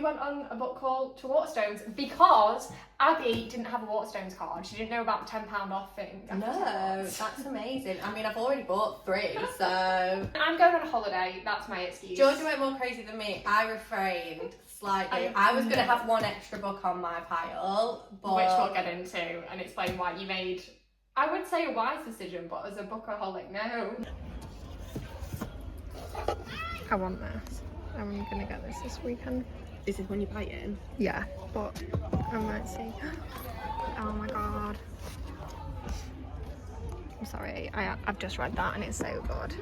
Went on a book haul to Waterstones because Abby didn't have a Waterstones card. She didn't know about the £10 off thing. No, that's amazing. I mean, I've already bought 3, so... I'm going on a holiday, that's my excuse. Georgia went more crazy than me. I refrained slightly. I was going to have 1 extra book on my pile, but... Which we'll get into and explain why you made, I would say, a wise decision, but as a bookaholic, no. I want this. I'm going to get this weekend. Is this when you buy it in? Yeah, but I might see. Oh my god. I'm sorry, I've just read that and it's so good.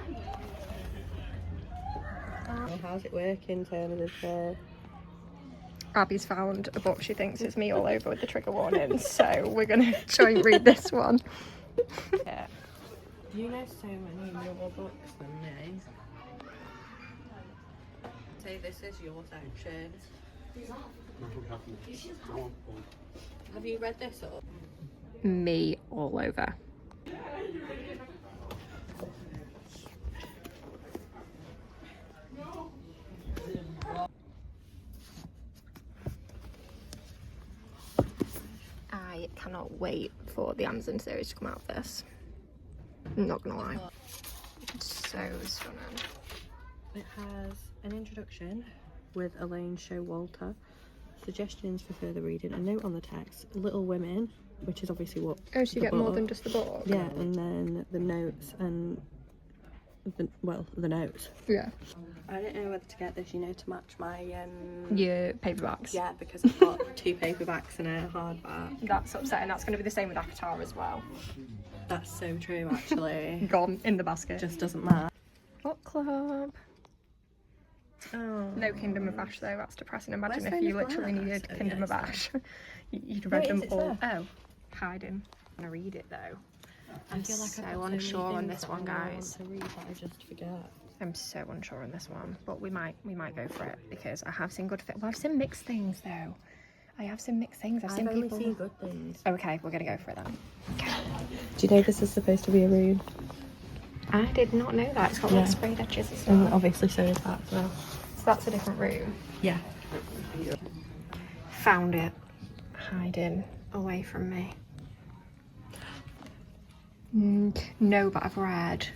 How's it working in terms of Abby's found a book she thinks is me all over with the trigger warnings, so we're going to try and read this one. Yeah. You know so many more books than me. Say this is your section. Have you read this up? Me all over. I cannot wait for the Amazon series to come out of this. I'm not gonna lie. It's so stunning. It has an introduction with Elaine Showalter, suggestions for further reading, a note on the text, Little Women, which is obviously what. Oh, so you get book. more than just the book? Yeah, and then the notes and the notes. Yeah. I don't know whether to get this, to match my Your paperbacks? Yeah, because I've got 2 paperbacks and a hardback. That's upsetting. That's going to be the same with Avatar as well. That's so true, actually. Gone in the basket. Just doesn't matter. Book club. Oh. No Kingdom of Ash though, that's depressing. Imagine Where's if you Rain of literally Glass? needed Oh, Kingdom yeah, of Ash. You'd Where read them is it all. there? Oh, hiding. I'm gonna read it though. I feel like so I've got unsure many on things this that one, I want guys. to read that I just forget. I'm so unsure on this one, but we might go for it because I have seen I've seen mixed things though. I have seen mixed things. I've seen only people. seen good things. Okay, we're gonna go for it then. Okay. Do you know this is supposed to be a room? I did not know that. It's got like sprayed edges and stuff. And obviously so is that as well. So that's a different room. Yeah. Found it. Hiding away from me. No, but I've read.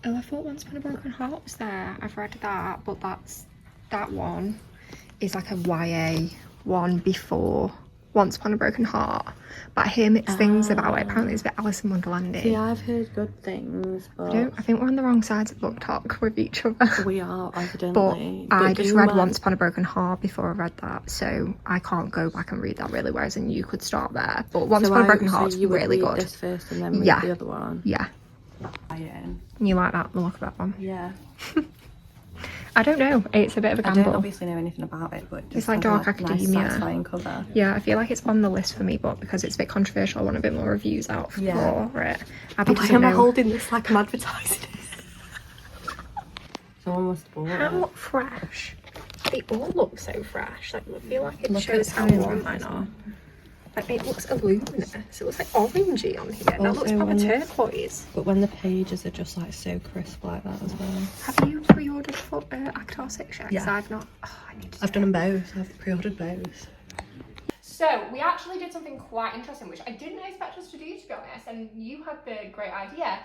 Oh, I thought Once Upon a Broken Heart was there. I've read that, but that one is like a YA one before Once Upon a Broken Heart. But I hear mixed things about it. Apparently it's a bit Alice in Wonderlandy. Yeah, I've heard good things, but I think we're on the wrong sides of book talk with each other. we are, evidently. But I just read Once Upon a Broken Heart before I read that, so I can't go back and read that really, whereas in you could start there. But Once Upon a Broken Heart's really good. This first and then read the other one. Yeah. You like that, the look of that one? Yeah. I don't know, it's a bit of a gamble. I don't obviously know anything about it, but It's like dark academia. Nice, satisfying cover. Yeah, I feel like it's on the list for me, but because it's a bit controversial, I want a bit more reviews out for it. Abby Why am I holding this like I'm advertising it? Someone must have bought it. How fresh? They all look so fresh. Like, I feel like it Look shows at how the warm mine are. Like, it looks luminous. It looks like orangey on here. That looks proper turquoise. But when the pages are just like so crisp like that as well. Have you pre-ordered for Avatar 6 yet? Yeah. I've not. Oh, I need to. I've done them both. I've pre-ordered both. So we actually did something quite interesting, which I didn't expect us to do, to be honest. And you had the great idea.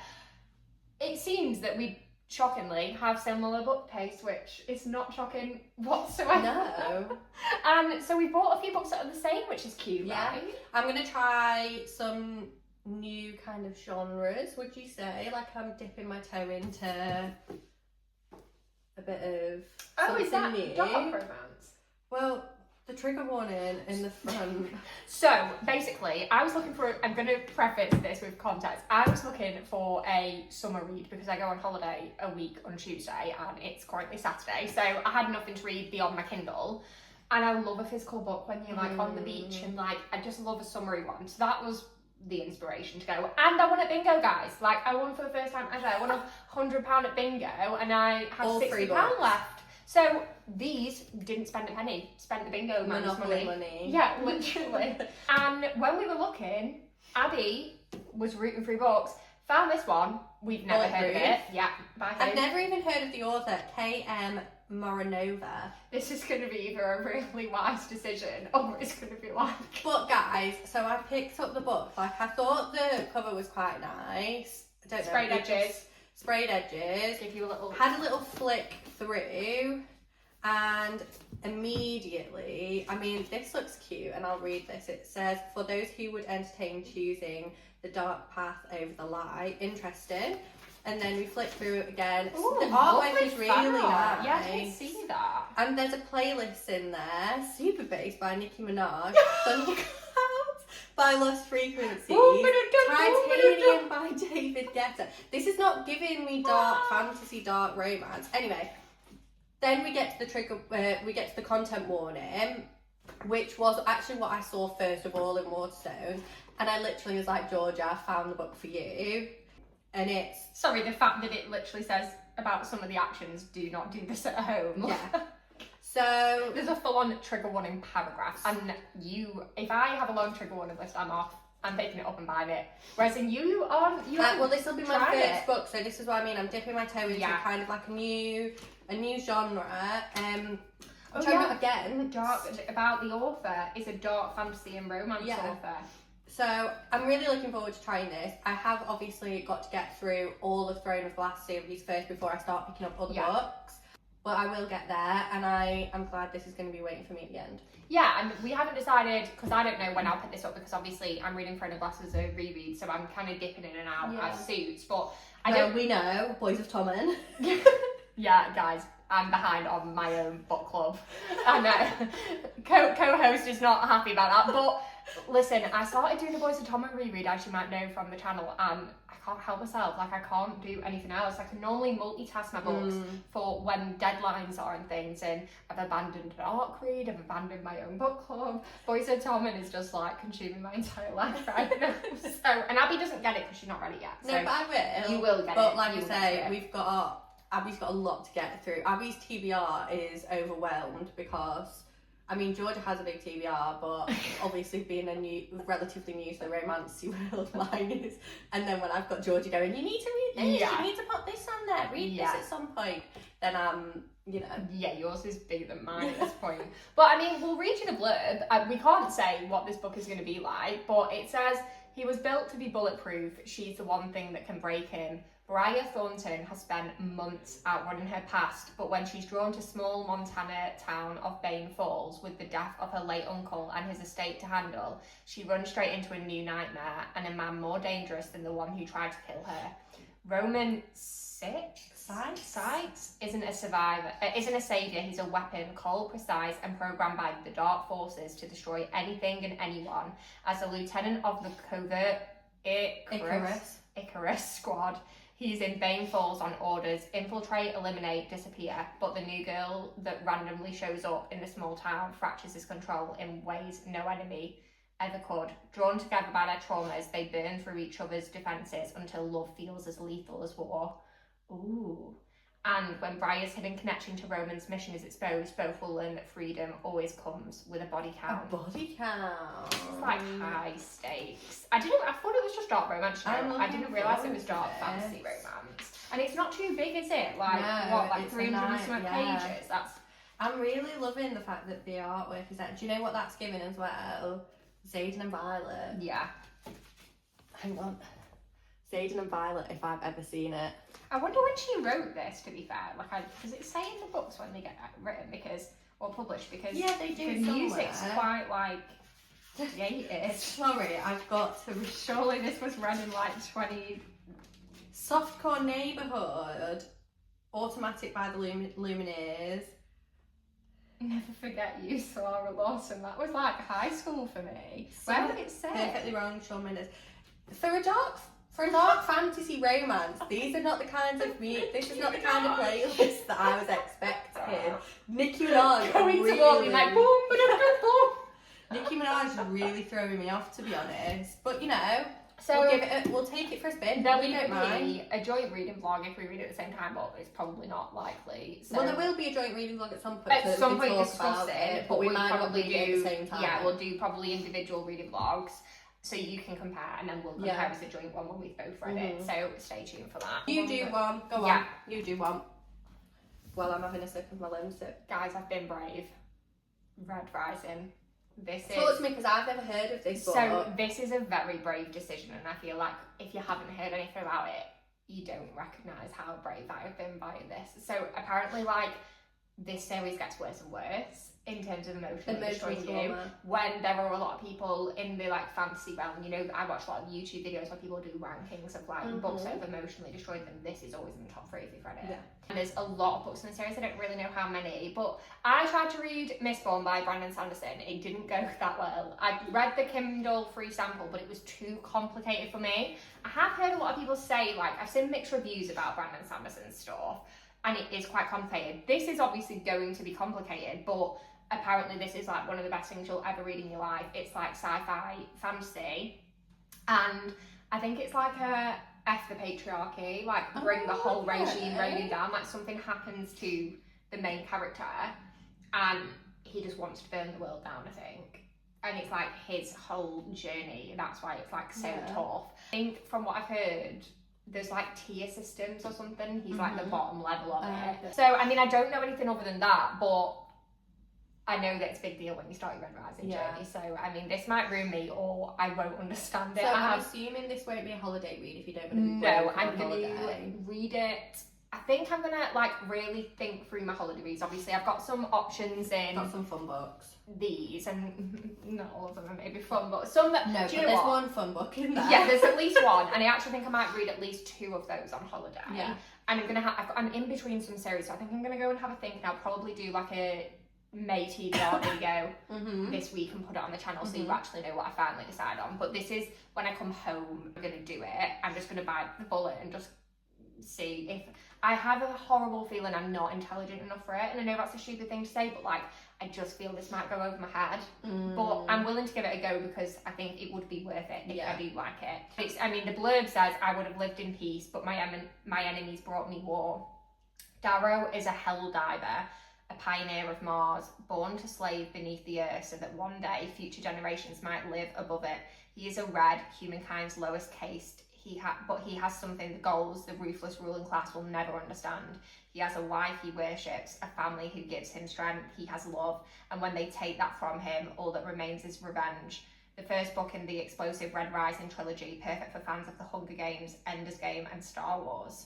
It seems that we shockingly have similar book taste, which is not shocking whatsoever. No. And so we bought a few books that are the same, which is cute, right? I'm going to try some new kind of genres, would you say? Like I'm dipping my toe into a bit of is that new. dark romance? Well, the trigger warning in the front. So basically, I was looking for, I'm going to preface this with context. I was looking for a summer read because I go on holiday a week on Tuesday and it's currently Saturday. So I had nothing to read beyond my Kindle. And I love a physical book when you're like on the beach and like, I just love a summery one. So that was the inspiration to go. And I won at bingo, guys. Like I won for the first time ever. I won £100 at bingo and I had £60 left. So these didn't spend a penny, spent the bingo man's money. Yeah, literally. And when we were looking, Abby was rooting through books, found this one. We've never heard of it. Yeah, by who? I've never even heard of the author, K.M. Moronova. This is going to be either a really wise decision or it's going to be like... But guys, so I picked up the book. Like, I thought the cover was quite nice. I don't know. Sprayed edges. Sprayed edges. Give you a little... Had a little flick through. And immediately, I mean, this looks cute, and I'll read this. It says, for those who would entertain choosing the dark path over the light. Interesting. And then we flick through it again. Ooh, the artwork is really nice. Yeah, I can see that. And there's a playlist in there. Super Bass by Nicki Minaj. Thunderclouds by Lost Frequencies. Titanium by David Guetta. This is not giving me dark fantasy, dark romance. Anyway, then we get to the content warning, which was actually what I saw first of all in Waterstones. And I literally was like, Georgia, I found the book for you. And it's... Sorry, the fact that it literally says about some of the actions, do not do this at home. Yeah. So... There's a full-on trigger warning paragraph. And if I have a long trigger warning list, I'm off. I'm picking it up and buying it. Whereas in you well, this will be my first book, so this is what I mean. I'm dipping my toe into kind of like a new genre. Again, about the author is a dark fantasy and romance author. So I'm really looking forward to trying this. I have obviously got to get through all the Throne of Glass series first before I start picking up other books. But I will get there, and I am glad this is going to be waiting for me at the end. Yeah, and we haven't decided, because I don't know when I'll pick this up, because obviously I'm reading Throne of Glass as a reread, so I'm kind of dipping in and out as suits, but we know, Boys of Tommen. Yeah, guys, I'm behind on my own book club. I know. Co-host is not happy about that, but listen, I started doing the Boys of Tommen reread, as you might know from the channel, and I can't help myself. Like, I can't do anything else. I can normally multitask my books for when deadlines are and things, and I've abandoned an ARC read, I've abandoned my own book club. Boys of Tommen is just like consuming my entire life right now. So, and Abby doesn't get it because she's not ready yet. So no, but I will. You will get it. But like I say, Abby's got a lot to get through. Abby's TBR is overwhelmed because, I mean, Georgia has a big TBR, but obviously being relatively new to the romancy world, mine is. And then when I've got Georgia going, you need to read this, you need to put this on there, read this at some point, then Yeah, yours is bigger than mine at this point. But I mean, we'll read you the blurb. We can't say what this book is going to be like, but it says, he was built to be bulletproof. She's the one thing that can break him. Briar Thornton has spent months outrunning her past, but when she's drawn to small Montana town of Bain Falls with the death of her late uncle and his estate to handle, she runs straight into a new nightmare and a man more dangerous than the one who tried to kill her. Roman Sykes isn't a savior, he's a weapon, cold, precise, and programmed by the dark forces to destroy anything and anyone. As a lieutenant of the covert Icarus squad, he's in Bain Falls on orders, infiltrate, eliminate, disappear, but the new girl that randomly shows up in the small town fractures his control in ways no enemy ever could. Drawn together by their traumas, they burn through each other's defences until love feels as lethal as war. Ooh. And when Briar's hidden connection to Roman's mission is exposed, both will learn that freedom always comes with a body count. A body count. It's like high stakes. I thought it was just dark romance. I didn't realise it was dark fantasy romance. And it's not too big, is it? Like 300 some pages? I'm really loving the fact that the artwork is out. Do you know what that's giving as well? Zayden and Violet. Yeah. Hang on. Zayden and Violet, if I've ever seen it. I wonder when she wrote this, to be fair. Does it say in the books when they get written or published? Because they do. The music's quite like dated. Sorry, I've got to. Surely this was run in like 20. Softcore Neighbourhood, Automatic by the Lumineers. Never Forget You, Sarah Lawson. That was like high school for me. Where would it say? Perfectly Wrong, Shawn Mendes. For a dark fantasy romance, these are not the kinds of this is not the kind of playlist that I was expecting. Nicki Minaj going to walk me like boom, boom. Nicki Minaj is really throwing me off, to be honest. But so we'll take it for a spin. There'll be a joint reading vlog if we read it at the same time, but it's probably not likely. So. Well, there will be a joint reading vlog at some point. At some point discuss it, but we might probably do it at the same time. Yeah, we'll do probably individual reading vlogs. So you can compare, and then we'll compare as a joint one when we've both read it. So stay tuned for that. You do one. Go on. You do one. while I'm having a sip of my lemon sip. Guys, I've been brave. Red Rising. Talk to me, because I've never heard of this book. So this is a very brave decision, and I feel like if you haven't heard anything about it, you don't recognise how brave I have been buying this. So apparently, like, this series gets worse and worse in terms of emotionally destroying you. When there are a lot of people in the like fantasy realm, you know, I watch a lot of YouTube videos where people do rankings of like books that have emotionally destroyed them. This is always in the top 3 if you've read it. Yeah. And there's a lot of books in the series. I don't really know how many, but I tried to read Mistborn by Brandon Sanderson. It didn't go that well. I read the Kindle free sample, but it was too complicated for me. I have heard a lot of people say, like, I've seen mixed reviews about Brandon Sanderson's stuff, and it is quite complicated. This is obviously going to be complicated, but apparently this is like one of the best things you'll ever read in your life. It's like sci-fi fantasy, and I think it's like a F the patriarchy, like bring the whole regime raining down. Like something happens to the main character and he just wants to burn the world down, I think. And it's like his whole journey, that's why it's like so tough. I think from what I've heard, there's like tier systems or something. He's like the bottom level of it. So I mean, I don't know anything other than that, but I know that it's a big deal when you start your Red Rising journey. So I mean, this might ruin me, or I won't understand it. So I'm assuming this won't be a holiday read if you don't want to. No, I'm going to read it. I think I'm going to like really think through my holiday reads. Obviously, I've got some options in. Got some fun books. These, and not all of them are maybe fun, but some that. No, but there's one fun book in there. Yeah, there's at least one, and I actually think I might read at least 2 of those on holiday. Yeah. And I'm in between some series, so I think I'm going to go and have a think, and I'll probably do like a May TBR video this week and put it on the channel so you actually know what I finally decide on. But this is when I come home, I'm going to do it. I'm just going to bite the bullet and just see if I have a horrible feeling I'm not intelligent enough for it. And I know that's a stupid thing to say, but like, I just feel this might go over my head. But I'm willing to give it a go because I think it would be worth it if I do like it. I mean, the blurb says, I would have lived in peace, but my enemies brought me war. Darrow is a hell diver, a pioneer of Mars, born to slave beneath the earth so that one day future generations might live above it. He is a red, humankind's lowest caste. But he has something the goals the ruthless ruling class will never understand. He has a wife he worships, a family who gives him strength. He has love, and when they take that from him, all that remains is revenge. The first book in the explosive Red Rising trilogy, perfect for fans of the Hunger Games, Ender's Game, and Star Wars.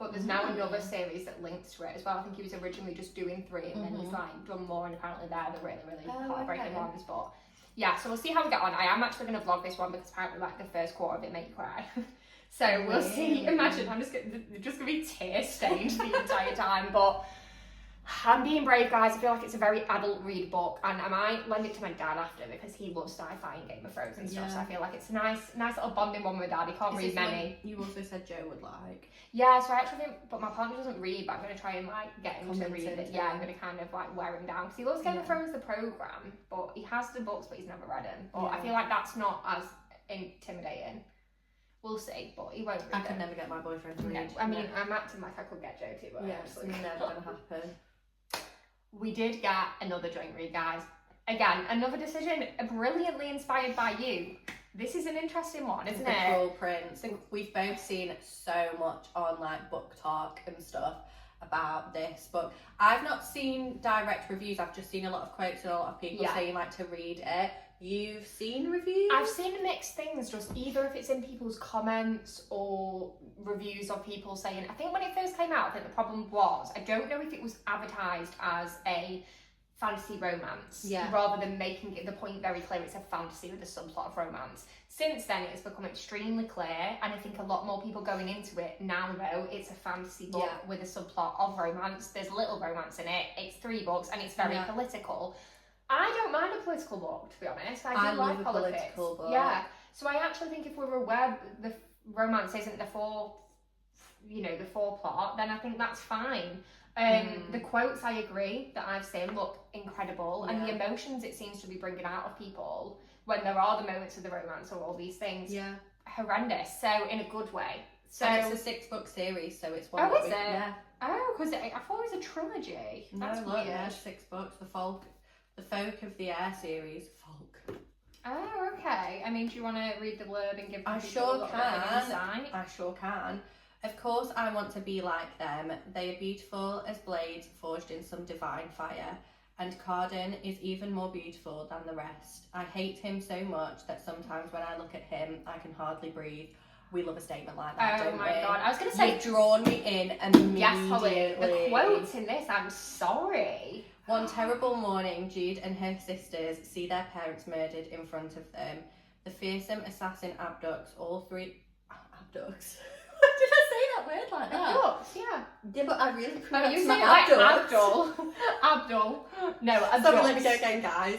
But there's now another series that links to it as well. I think he was originally just doing 3, and then he's like done more, and apparently they're the really heartbreaking ones. But yeah, so we'll see how we get on. I am actually going to vlog this one because apparently like the first quarter of it made you cry. So we'll see. Imagine, they're just going to be tear stained the entire time. But I'm being brave, guys. I feel like it's a very adult read book, and I might lend it to my dad after because he loves sci-fi and Game of Thrones and stuff. So I feel like it's a nice little bonding one with dad. He can't read many. You also said Joe would like. Yeah, so I actually think, but my partner doesn't read, but I'm going to try and like get him to read it. Yeah, I'm going to kind of like wear him down because he loves Game of Thrones, the programme, but he has the books, but he's never read them. But I feel like that's not as intimidating. We'll see, but he won't read I could never get my boyfriend to read. No, I mean, I'm acting like I could get Joe to, but it's never going to happen. We did get another joint read, guys. Again, another decision brilliantly inspired by you. This is an interesting one, isn't it? Cruel Prince. We've both seen so much on like Book Talk and stuff about this book. I've not seen direct reviews. I've just seen a lot of quotes and a lot of people saying like to read it. You've seen reviews? I've seen mixed things, just either if it's in people's comments or reviews of people saying, I think when it first came out, I think the problem was, I don't know if it was advertised as a fantasy romance, rather than making it the point very clear it's a fantasy with a subplot of romance. Since then, it's become extremely clear, and I think a lot more people going into it now know it's a fantasy book with a subplot of romance. There's little romance in it. It's 3 books, and it's very political. I don't mind a political book, to be honest. I do like politics. Political book. Yeah. So I actually think if we were aware the romance isn't the foreplot, then I think that's fine. The quotes, I agree, that I've seen look incredible, and the emotions it seems to be bringing out of people when there are the moments of the romance or all these things, horrendous. So in a good way. So and it's a 6-book series, so it's one. Oh, is it? Yeah. Oh, because I thought it was a trilogy. That's weird. Yeah, 6 books. The Folk of the Air series. Folk. Oh, okay. I mean, do you want to read the blurb and give people I sure a little bit of an insight? I sure can. Of course I want to be like them. They are beautiful as blades forged in some divine fire. And Carden is even more beautiful than the rest. I hate him so much that sometimes when I look at him, I can hardly breathe. We love a statement like that, don't we? Oh my god, I was going to say... You've drawn me in immediately. Yes, Holly, the quotes in this, I'm sorry. One terrible morning, Jude and her sisters see their parents murdered in front of them. The fearsome assassin abducts all three... Abducts? Did I say that word like that? Abducts, yeah. Yeah, but I really Oh, pronounced you my say it like abducts. Abdul. Abdul. No, abducts. Sorry, let me go again, guys.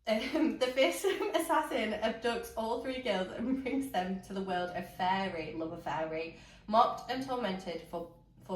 The fearsome assassin abducts all three girls and brings them to the world of fairy, love a fairy. Mocked and tormented for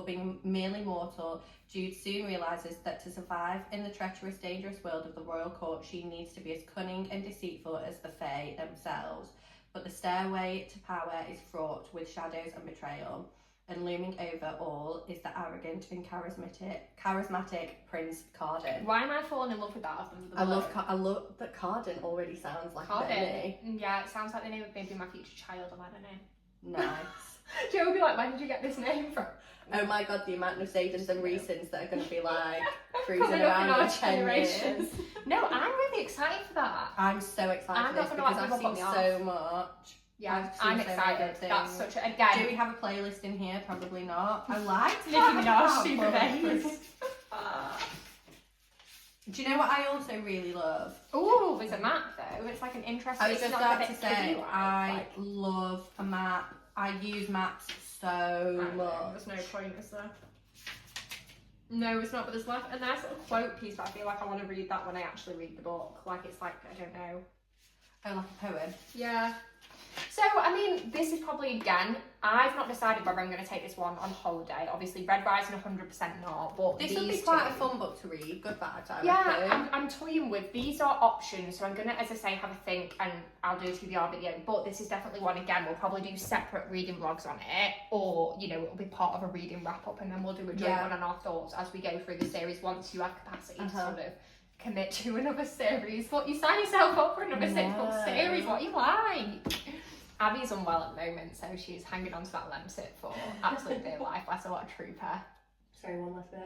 being merely mortal, Jude soon realises that to survive in the treacherous, dangerous world of the royal court, she needs to be as cunning and deceitful as the Fae themselves. But the stairway to power is fraught with shadows and betrayal, and looming over all is the arrogant and charismatic Prince Carden. Why am I falling in love with that? I love that Carden already sounds like Carden. a bit of me. Yeah, it sounds like the name of maybe my future child, I don't know. Nice. Joe will be like, where did you get this name from? Oh my god, the amount of Sadens and Reasons that are going to be like cruising Coming up in around our in 10 years. generations. No, I'm really excited for that. I'm so excited I'm for not this gonna because let I've people seen put me so much. Yeah, I've seen I'm so many excited. good That's things. such a... Again, Do we have a playlist in here? Probably not. I like Nicki Minaj, Super Bass. Do you know what I also really love? Ooh, there's a map though. It's like an interesting... I was just about to say, kiddie-wise, I love a map. I use maps so much. There's no point, is there? No, it's not, but there's like a nice little quote piece, but I feel like I want to read that when I actually read the book. Like, it's like, I don't know. Oh, like a poem? Yeah. So, I mean, this is probably, again, I've not decided whether I'm going to take this one on holiday. Obviously, Red Rising 100% not, but This these would be quite two, a fun book to read. Good vibes, I reckon. yeah, I'm toying with. These are options, so I'm going to, as I say, have a think, and I'll do a TBR video, but this is definitely one, again, we'll probably do separate reading vlogs on it, or, you know, it'll be part of a reading wrap-up, and then we'll do a joint one on our thoughts as we go through the series once you have capacity to sort of commit to another series. What, you sign yourself up for another 6-book series? What you like? Abby's unwell at the moment, so she's hanging on to that Lemsip for absolute dear life. Bless her, what a trooper. Sorry, one last bit.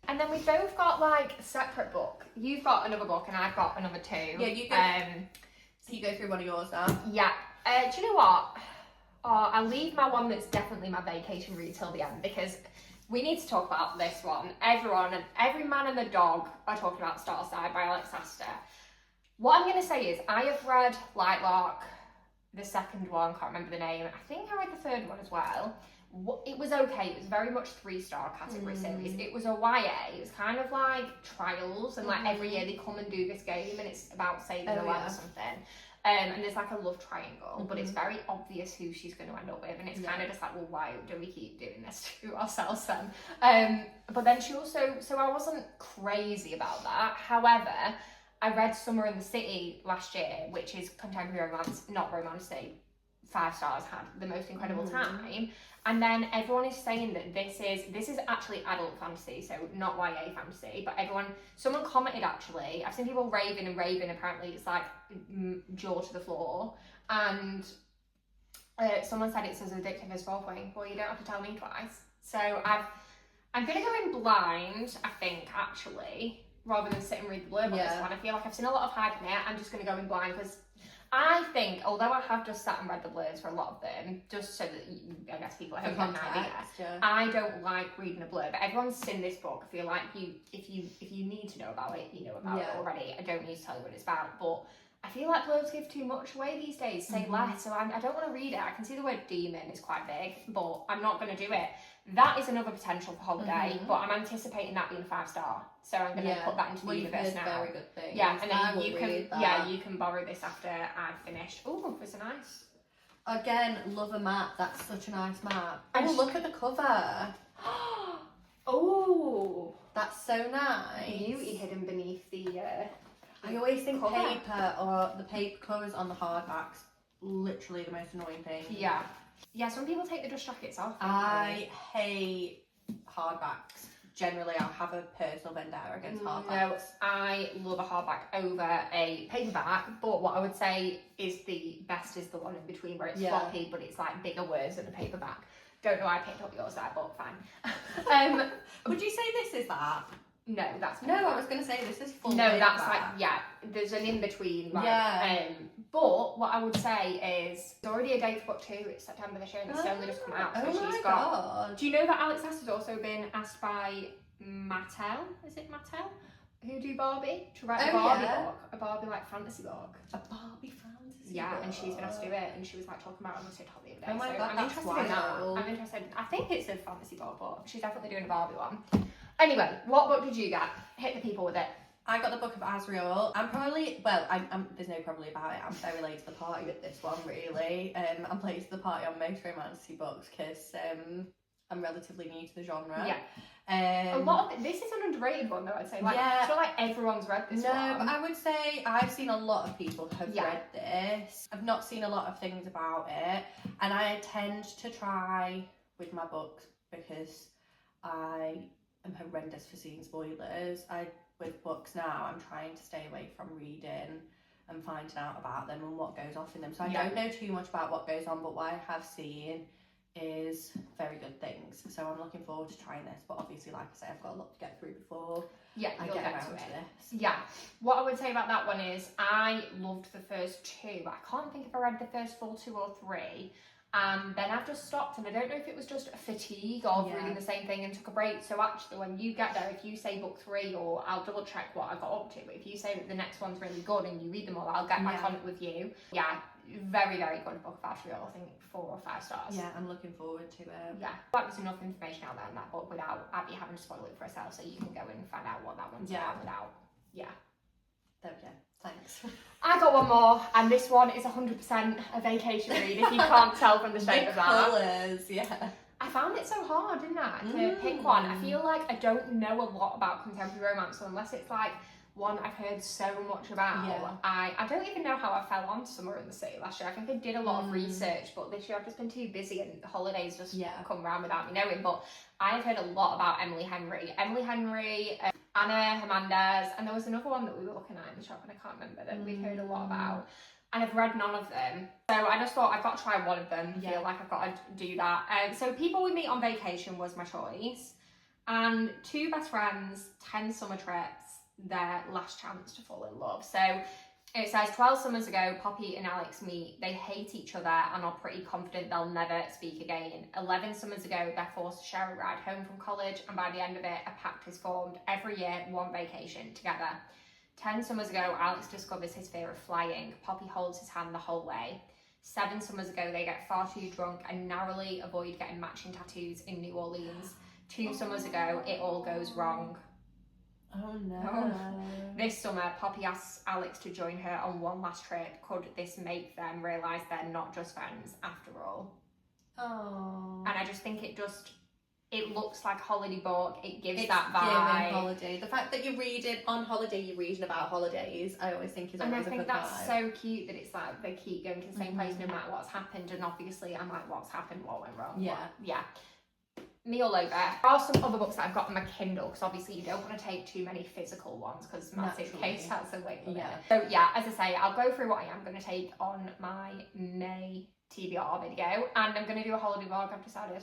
And then we've both got like a separate book. You've got another book and I've got another two. Yeah, you go. So you go through one of yours now. Yeah. Do you know what? I'll leave my one that's definitely my vacation read till the end, because we need to talk about this one. Everyone and every man and the dog are talking about Starside by Alex Astor. What I'm going to say is I have read Lightlark, the second one, can't remember the name. I think I read the third one as well. It was okay. It was very much 3-star category series. It was a YA. It was kind of like trials, and like every year they come and do this game, and it's about saving a life or something. And there's like a love triangle, but it's very obvious who she's going to end up with, and it's kind of just like, well, why do we keep doing this to ourselves then? But then she also, so I wasn't crazy about that. However, I read Summer in the City last year, which is contemporary romance, not romantic. 5 stars, had the most incredible time. And then everyone is saying that this is actually adult fantasy, so not YA fantasy, but someone commented actually, I've seen people raving, apparently it's like jaw to the floor, and someone said it's as addictive as role-playing. Well, you don't have to tell me twice. So I'm going to go in blind, I think, actually, rather than sit and read the blurb on this one. I feel like I've seen a lot of hype in it. I'm just going to go in blind, because I think, although I have just sat and read the blurbs for a lot of them, just so that I guess people at home get an idea, I don't like reading a blurb. Everyone's seen this book. I feel like if you need to know about it, you know about it already. I don't need to tell you what it's about, but I feel like blurbs give too much away these days. Say less, so I don't want to read it. I can see the word demon is quite big, but I'm not going to do it. That is another potential for holiday, but I'm anticipating that being 5-star, so I'm going to put that into the universe now. Very good things. Yeah, and then you can borrow this after I've finished. Oh, it's a nice. Again, love a map. That's such a nice map. And look at the cover. Oh, that's so nice. Beauty hidden beneath the. I always think cover. paper or the paper covers on the hardbacks literally the most annoying thing. Yeah. Yeah, some people take the dust jackets off. I hate hardbacks. Generally, I'll have a personal vendetta against hardbacks. No, I love a hardback over a paperback, but what I would say is the best is the one in between where it's floppy, but it's like bigger words than a paperback. Don't know why I picked up yours there, but fine. Would you say this is that? No, that's No, I was going to say this is full. No, that's like, yeah, there's an in-between. Like, yeah. But what I would say is, there's already a date for book 2. It's September this year, and it's only just come out. So she's got. God. Do you know that Alex has also been asked by Mattel? Is it Mattel? Who do Barbie? To write a Barbie book, a Barbie like fantasy book. A Barbie fantasy book? Yeah, and she's been asked to do it, and she was like talking about it on the TikTok the other day. Oh my so God, I'm that's interested in that. wild. I'm interested. I think it's a fantasy book, but she's definitely doing a Barbie one. Anyway, what book did you get? Hit the people with it. I got the Book of Azrael. I'm probably, well, I'm there's no probably about it. I'm very late to the party with this one, really. I'm late to the party on most romantic books because I'm relatively new to the genre. Yeah. A lot of this is an underrated one though, I'd say. Like, yeah. I feel like everyone's read this one. No, but I would say I've seen a lot of people have Yeah. read this. I've not seen a lot of things about it, and I tend to try with my books because I am horrendous for seeing spoilers. With books now, I'm trying to stay away from reading and finding out about them and what goes off in them. So I don't know too much about what goes on, but what I have seen is very good things. So I'm looking forward to trying this. But obviously, like I say, I've got a lot to get through before I you'll get around to to it. this. Yeah. What I would say about that one is I loved the first 2. I can't think if I read the first full 2 or 3. Then I've just stopped, and I don't know if it was just fatigue of reading the same thing and took a break. So actually, when you get there, if you say book 3, or I'll double check what I got up to, but if you say that the next one's really good and you read them all, I'll get back on it with you. Yeah, very, very good Book of Azrael. I think 4 or 5 stars. Yeah, I'm looking forward to it. Yeah, that was enough information out there in that book without Abby having to spoil it for herself, so you can go and find out what that one's about without. Yeah. There we go. Thanks. I got one more, and this one is 100% a vacation read, if you can't tell from the shape of that. Colours, yeah. I found it so hard, didn't I, to pick one. I feel like I don't know a lot about contemporary romance, so unless it's like one I've heard so much about, I don't even know how I fell on Summer in the City last year. I think I did a lot of research, but this year I've just been too busy and holidays just come around without me knowing. But I've heard a lot about Emily Henry, Anna Hernandez, and there was another one that we were looking at in the shop and I can't remember that we've heard a lot about. And I've read none of them. So I just thought I've got to try one of them. I feel like I've got to do that. So People We Meet on Vacation was my choice. And 2 best friends, 10 summer trips, their last chance to fall in love. So it says 12 summers ago, Poppy and Alex meet. They hate each other and are pretty confident they'll never speak again. 11 summers ago, they're forced to share a ride home from college, and by the end of it, a pact is formed. Every year, one vacation together. 10 summers ago, Alex discovers his fear of flying. Poppy holds his hand the whole way. 7 summers ago, they get far too drunk and narrowly avoid getting matching tattoos in New Orleans. 2 summers ago, it all goes wrong. Oh no. This summer, Poppy asks Alex to join her on one last trip. Could this make them realise they're not just friends after all? Oh. And I just think it looks like a holiday book. It gives It's that vibe. Holiday. The fact that you're reading on holiday, you're reading about holidays, I always think is always and I a think good that's vibe. so cute that it's like they keep going to the same place no matter what's happened. And obviously, I'm like, what's happened? What went wrong? Yeah. Me all over. There are some other books that I've got on my Kindle because obviously you don't want to take too many physical ones because massive case has a weight limit. So as I say, I'll go through what I am going to take on my May TBR video, and I'm going to do a holiday vlog. I've decided.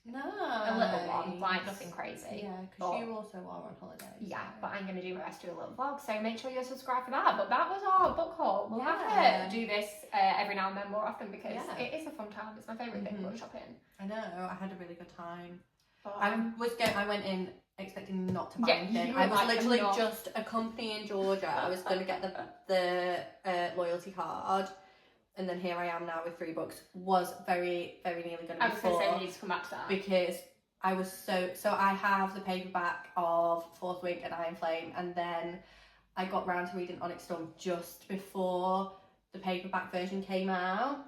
No. A little one, like nothing crazy. Yeah, because you also are on holidays. Yeah, but I'm going to do my best to do a little vlog, so make sure you're subscribed for that. But that was our book haul. We'll have to do this every now and then more often because it is a fun time. It's my favourite thing, book shopping. I know, I had a really good time. But, I went in expecting not to buy anything. I was like, literally just accompanying Georgia. I was going to get the loyalty card. And then here I am now with 3 books. Was very, very nearly going to be 4. I was going to say we need to come back to that. Because I was so I have the paperback of Fourth Wing and Iron Flame, and then I got round to reading Onyx Storm just before the paperback version came out.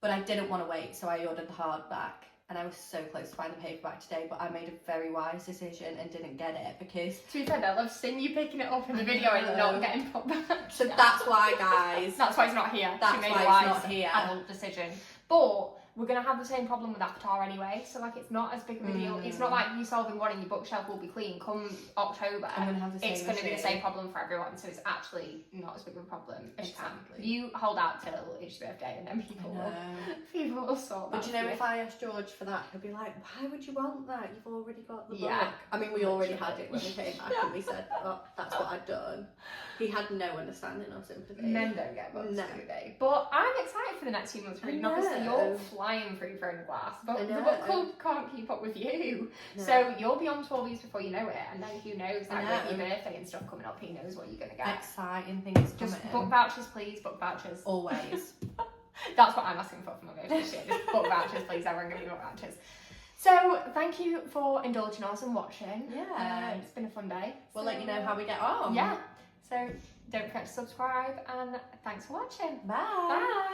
But I didn't want to wait, so I ordered the hardback. And I was so close to buying the paperback today, but I made a very wise decision and didn't get it because... To be fair, I've seen you picking it up in the video and not getting put back. So that's why, guys. That's why it's not here. That's she made why a wise it's not here. adult decision. But we're going to have the same problem with Avatar anyway, so like it's not as big of a deal. It's not like you solving one and your bookshelf will be clean come October. I'm gonna have the same It's going to be the issue. same problem for everyone, so it's actually not as big of a problem as Exactly. you hold out till each birthday and then people will sort that. But you know, if I asked George for that, he'd be like, why would you want that? You've already got the book. Yeah. I mean, we already had it when we came back and we said, oh, that's what I'd done. He had no understanding or sympathy. Men don't get books, No. do they? But I'm excited for the next few months reading. I Obviously, know. you're flying through Throne of Glass, but I the know. book club can't keep up with you. No. So you'll be on 12 weeks before you know it, and then who knows, I like with know. your birthday and stuff coming up, who knows what you're going to get. Exciting things Just coming. book vouchers, please, book vouchers. Always. That's what I'm asking for my birthday this year. Just book vouchers, please. Everyone give me book vouchers. So, thank you for indulging us and watching. Yeah. It's been a fun day. We'll let you know how we get on. Yeah. So, don't forget to subscribe, and thanks for watching. Bye. Bye.